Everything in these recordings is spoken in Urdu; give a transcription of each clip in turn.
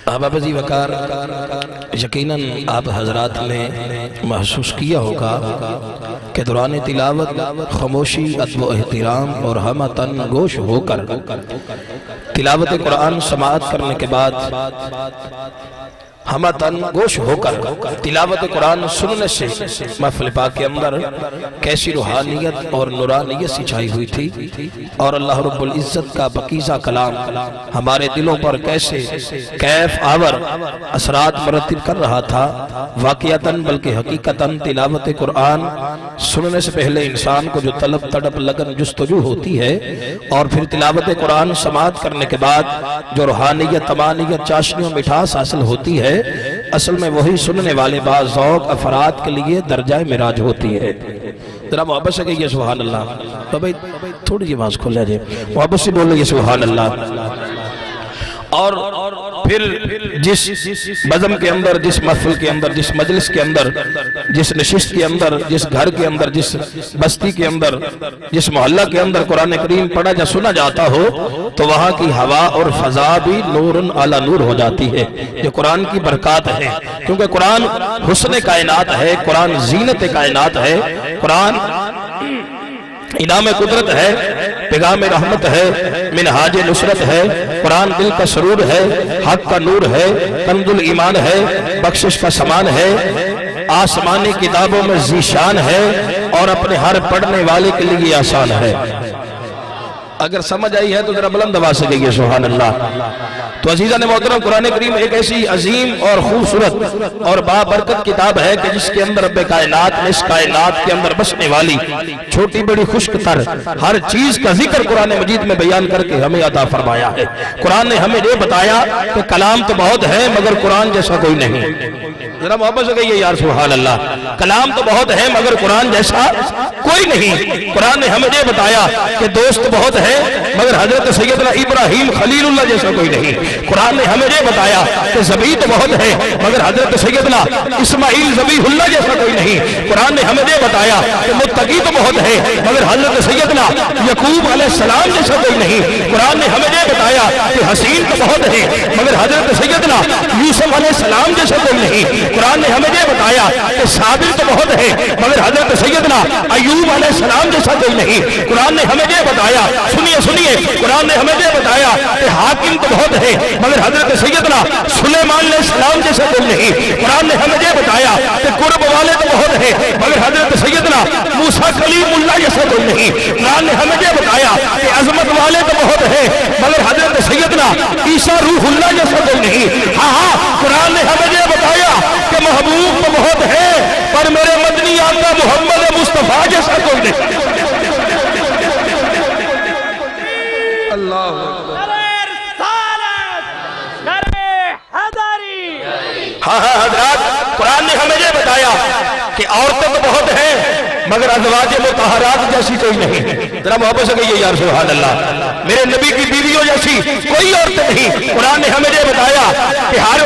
احباب عزیز وقار، یقیناً آپ حضرات نے محسوس کیا ہوگا کہ دوران تلاوت خاموشی، ادب و احترام اور ہمہ تن گوش ہو کر تلاوت قرآن سماعت کرنے کے بعد ہمہ تن گوش ہو کر تلاوت قرآن سننے سے محفل پاک کے اندر کیسی روحانیت اور نورانیت سچائی ہوئی تھی، اور اللہ رب العزت کا پاکیزہ کلام ہمارے دلوں پر کیسے کیف آور اثرات مرتب کر رہا تھا۔ واقعتاً بلکہ حقیقتاً تلاوت قرآن سننے سے پہلے انسان کو جو طلب تڑپ لگن جستجو ہوتی ہے، اور پھر تلاوت قرآن سماعت کرنے کے بعد جو روحانیت، تمانیت، چاشنی و مٹھاس حاصل ہوتی ہے، اصل میں وہی سننے والے بعض ذوق افراد کے لیے درجہ معراج ہوتی ہے۔ ذرا محبت سے کہیے سبحان اللہ۔ تو بھئی تھوڑی جی آواز کھول لیجئے، محبت سے بول لیجئے سبحان اللہ۔ اور پھر جس بزم کے اندر، جس محفل کے اندر، جس مجلس کے اندر، جس نشست کے اندر، جس گھر کے اندر، جس بستی کے اندر، جس محلہ کے اندر قرآن کریم پڑھا یا سنا جاتا ہو، تو وہاں کی ہوا اور فضا بھی نور علی نور ہو جاتی ہے۔ یہ قرآن کی برکات ہے، کیونکہ قرآن حسن کائنات ہے، قرآن زینت کائنات ہے، قرآن انعام قدرت ہے، پیغام رحمت ہے، منہاج نصرت ہے، قرآن دل کا سرور ہے، حق کا نور ہے، کنز الایمان ہے، بخشش کا سامان ہے، آسمانی کتابوں میں ذیشان ہے، اور اپنے ہر پڑھنے والے کے لیے آسان ہے۔ اگر سمجھ آئی ہے تو ذرا بلند آواز سے کہیے سبحان اللہ۔ تو عزیزان محترم، قرآن کریم ایک ایسی عظیم اور خوبصورت اور بابرکت کتاب ہے کہ جس کے اندر رب کائنات نے اس کائنات کے اندر بسنے والی چھوٹی بڑی خشک تر ہر چیز کا ذکر قرآن مجید میں بیان کر کے ہمیں عطا فرمایا ہے۔ قرآن نے ہمیں یہ بتایا کہ کلام تو بہت ہے مگر قرآن جیسا کوئی نہیں۔ ذرا محبت سے کہیے یار سبحان اللہ۔ کلام تو بہت ہے مگر قرآن جیسا کوئی نہیں۔ قرآن نے ہمیں یہ بتایا کہ دوست بہت ہے مگر حضرت سیدنا ابراہیم خلیل اللہ جیسا کوئی نہیں۔ قرآن نے ہمیں یہ بتایا کہ ذبیح تو بہت ہے مگر حضرت سیدنا اسماعیل ذبیح اللہ جیسا کوئی نہیں۔ قرآن نے ہمیں یہ بتایا کہ متقی تو بہت ہے مگر حضرت سیدنا یعقوب علیہ السلام جیسا کوئی نہیں۔ قرآن نے ہمیں یہ بتایا کہ حسین تو بہت ہے مگر حضرت سیدنا یوسف علیہ السلام جیسا کوئی نہیں۔ قرآن نے ہمیں یہ بتایا کہ صابر تو بہت ہے مگر حضرت سیدنا ایوب علیہ السلام جیسا کوئی نہیں۔ قرآن نے ہمیں یہ بتایا، سنیے قرآن نے ہمیں یہ بتایا کہ حاکم تو بہت ہے مگر حضرت سیدنا سلیمان علیہ السلام جیسا کوئی نہیں۔ قرآن نے ہمیں یہ بتایا کہ قرب والے تو بہت ہے مگر حضرت سیدنا موسیٰ کلیم اللہ جیسا کوئی نہیں۔ قرآن نے ہمیں یہ بتایا کہ عظمت والے تو بہت ہے مگر حضرت سیدنا عیسیٰ روح اللہ جیسا کوئی نہیں۔ ہاں قرآن نے ہمیں یہ بتایا کہ محبوب تو بہت ہے پر میرے مدنی آقا محمد مصطفیٰ جیسا کوئی نہیں۔ اللہ ہاں حضرات، قرآن نے ہمیں یہ بتایا کہ عورتیں تو بہت ہیں مگر ازواج مطہرات جیسی کوئی نہیں۔ ذرا محبت سے کہیے یار سبحان اللہ۔ میرے نبی کی بیویوں جیسی کوئی عورت نہیں۔ قرآن نے ہمیں یہ بتایا کہ ہر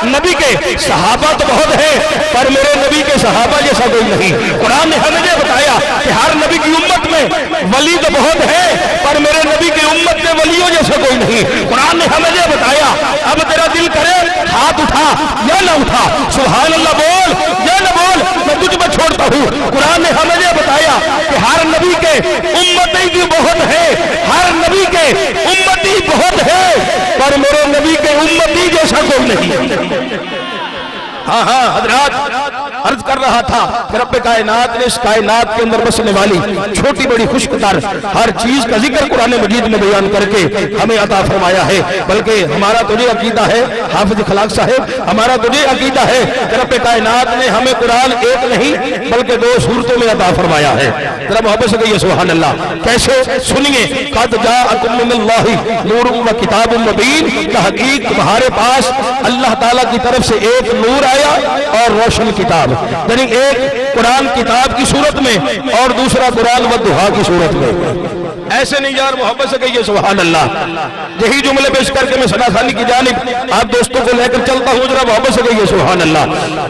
نبی کے صحابہ تو بہت ہیں پر میرے نبی کے صحابہ جیسا کوئی نہیں۔ قرآن نے ہمیں یہ بتایا کہ ہر نبی کی امت میں ولی تو بہت ہیں پر میرے نبی کی امت میں ولیوں جیسا کوئی نہیں۔ قرآن نے ہمیں یہ بتایا اب تیرا دل کرے ہاتھ اٹھا یا نہ اٹھا، سبحان اللہ بول یا نہ بول، میں تجھ میں چھوڑتا ہوں۔ قرآن نے ہمیں یہ بتایا کہ ہر نبی کے امتی بھی بہت ہے، ہر نبی کے امتی بہت ہے پر میرے نبی کے امتی جیسا کوئی نہیں۔ ہاں حضرات، عرض کر رہا تھا کہ رب کائنات نے اس کائنات کے اندر بسنے والی چھوٹی بڑی خشک تر ہر چیز کا ذکر قرآن مجید میں بیان کر کے ہمیں عطا فرمایا ہے۔ بلکہ ہمارا تو یہ عقیدہ ہے حافظ خلاق صاحب، ہمارا تو یہ عقیدہ ہے کہ رب کائنات نے ہمیں قرآن ایک نہیں بلکہ دو صورتوں میں عطا فرمایا ہے۔ ذرا محبت سے کہیے سبحان اللہ۔ کیسے؟ سنیے، قد جاءکم من اللہ نور و کتاب مبین، تحقیق تمہارے پاس اللہ تعالیٰ کی طرف سے ایک نور آیا اور روشن کتاب، یعنی ایک قرآن کتاب کی صورت میں اور دوسرا قرآن و دعا کی صورت میں۔ ایسے نہیں یار محبت سے کہیے سبحان اللہ. یہی جملے پیش کر کے میں ثنا خانی کی جانب آپ دوستوں کو لے کر چلتا ہوں, ذرا محبت سے کہیے سبحان اللہ.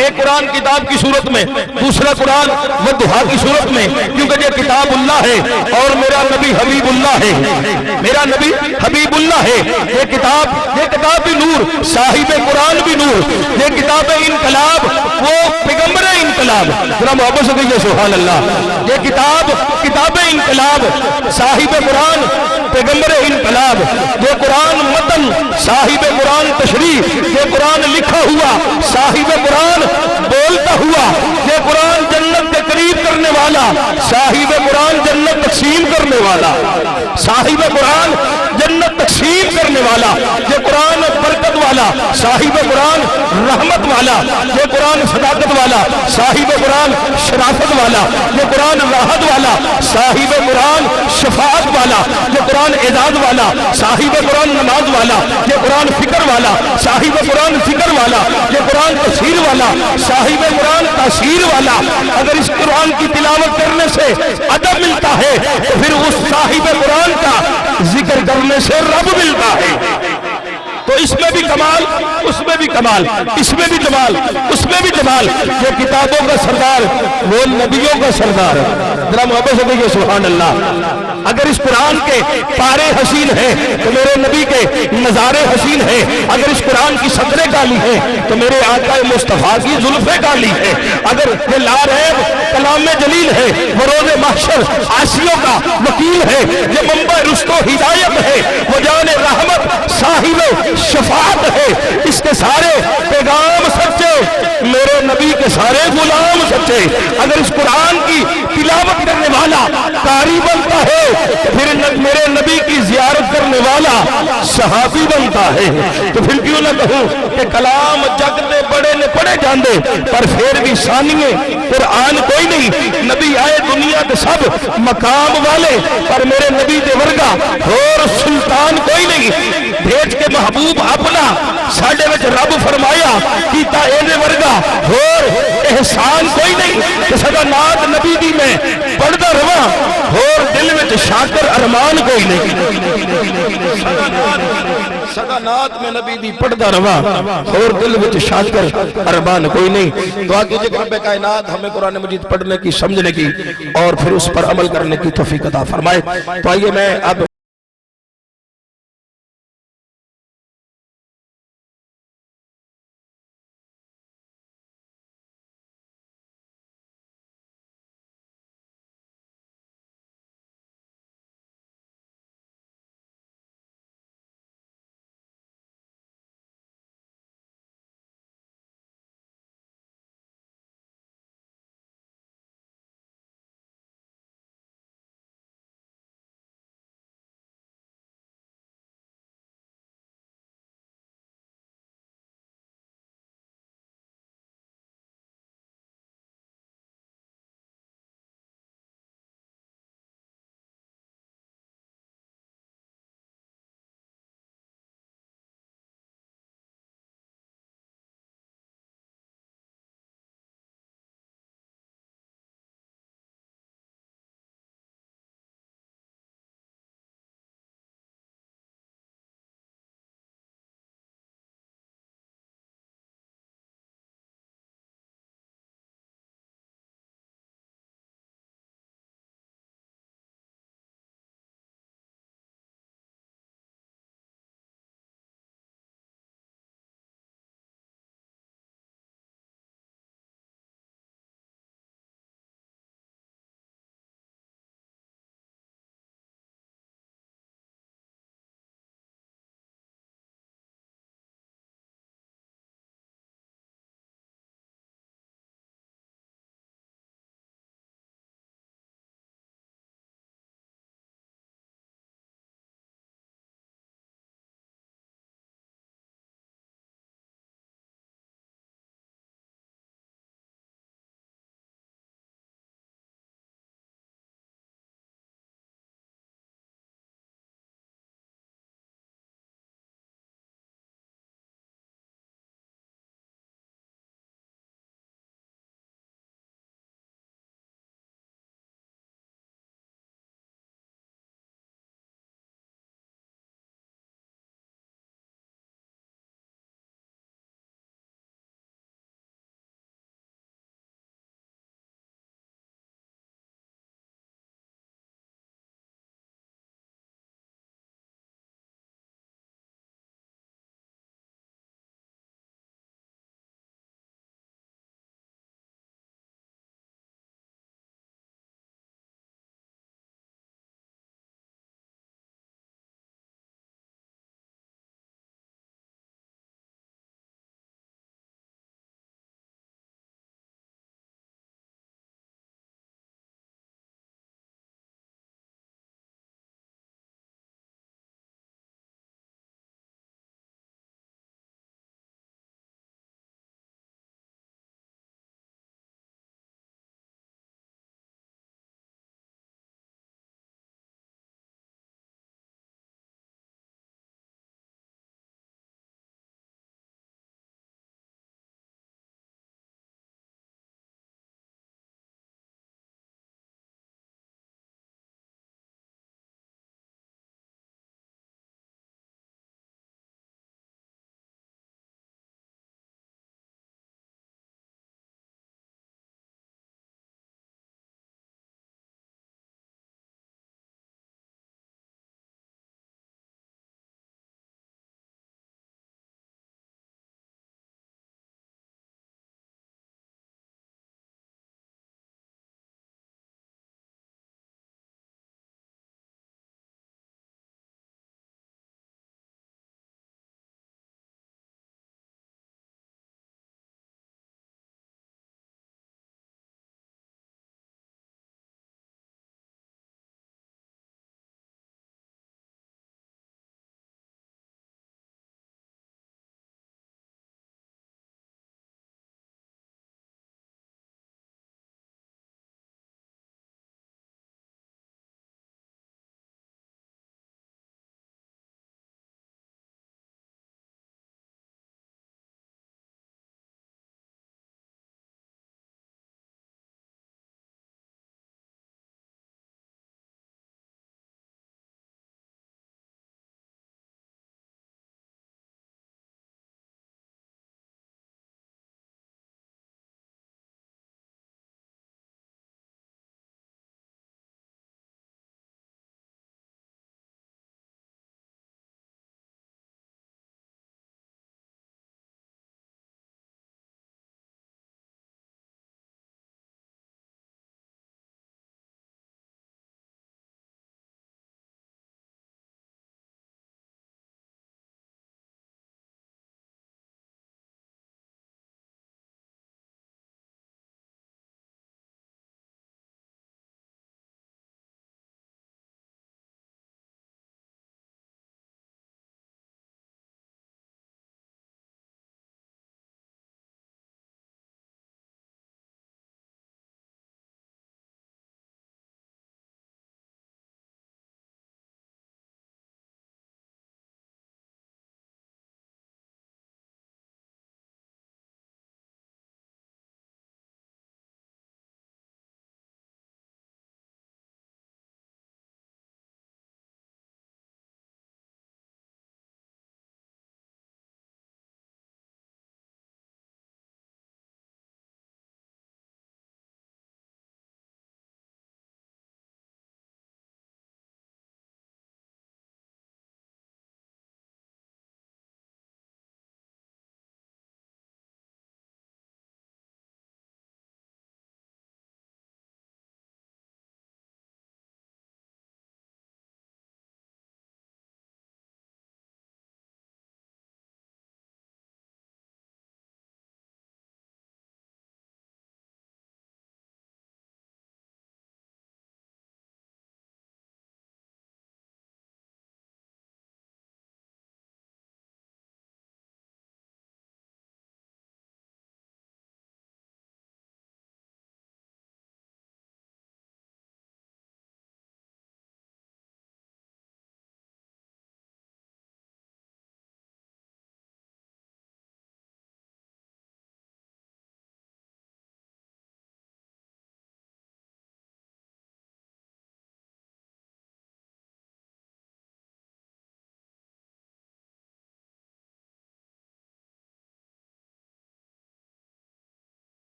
ایک قرآن کتاب کی صورت میں, دوسرا قرآن والضحیٰ کی صورت میں, کیونکہ یہ کتاب اللہ ہے اور میرا نبی حبیب اللہ ہے, میرا نبی حبیب اللہ ہے. یہ کتاب بھی نور, صاحب قرآن بھی نور, یہ کتاب انقلاب, وہ پیغمبر انقلاب, ذرا محبت سے کہیے سبحان اللہ. یہ کتاب انقلاب, صاحب قرآن پیغمبر انقلاب, یہ قرآن متن, صاحب قرآن تشریح, یہ قرآن لکھا ہوا, صاحب قرآن بولتا ہوا, یہ قرآن جنت کے قریب کرنے والا, صاحب قرآن جنت تقسیم کرنے والا, صاحب قرآن جنت تقسیم کرنے والا, یہ قرآن برکت والا, صاحب قرآن رحمت والا, یہ قرآن صداقت والا, صاحب قرآن شرافت والا, یہ قرآن راحت والا, صاحب قرآن شفاعت والا, یہ قرآن اعزاز والا, صاحب قرآن نماز والا, یہ قرآن فکر والا, صاحب قرآن ذکر والا, یہ قرآن تفسیر والا, صاحب قرآن تاثیر والا. اگر اس قرآن کی تلاوت کرنے سے ادب ملتا ہے تو پھر اس صاحب قرآن کا ذکر کرنے سے رب ملتا ہے. تو اس میں بھی کمال, اس میں بھی کمال, اس میں بھی جمال, اس میں بھی جمال. یہ کتابوں کا سردار, وہ نبیوں کا سردار. ذرا محبت سے کہیے سبحان اللہ. اگر اس قرآن کے پارے حسین ہیں تو میرے نبی کے نظارے حسین ہیں. اگر اس قرآن کی سطریں کالی ہیں تو میرے آقا مصطفیٰ کی زلفیں کالی ہیں. اگر یہ لاریب کلام جلیل ہے, وہ روز محشر عاصیوں کا وکیل ہے. یہ منبع رشد و ہدایت ہے, وہ جان رحمت صاحب شفاعت ہے. اس کے سارے پیغام سچے, میرے نبی کے سارے غلام سچے. اگر اس قرآن کی تلاوت کرنے والا قاری بنتا ہے تو پھر میرے نبی کی زیارت کرنے والا صحابی بنتا ہے. تو پھر کیوں نہ کہوں کہ کلام جگ دے بڑے نے پڑھے جاندے, پر پھر بھی ثانیے قرآن کوئی نہیں. نبی آئے دنیا کے سب مقام والے, پر میرے نبی دے ورگا اور سلطان کوئی نہیں. بھیج کے محبوب اپنا ساڈے وچ رب فرمایا کیتا اینے ورگا اور احسان کوئی نہیں. کہ سدا نات نبی دی میں پڑھدا رواں اور دل وچ شاکر ارمان کوئی نہیں. سدا نات میں نبی دی پڑھدا رواں اور دل وچ شاکر ارمان کوئی نہیں. دعا کیجئے کہ رب کائنات ہمیں قرآن مجید پڑھنے کی, سمجھنے کی اور پھر اس پر عمل کرنے کی توفیق عطا فرمائے. تو آئیے میں اب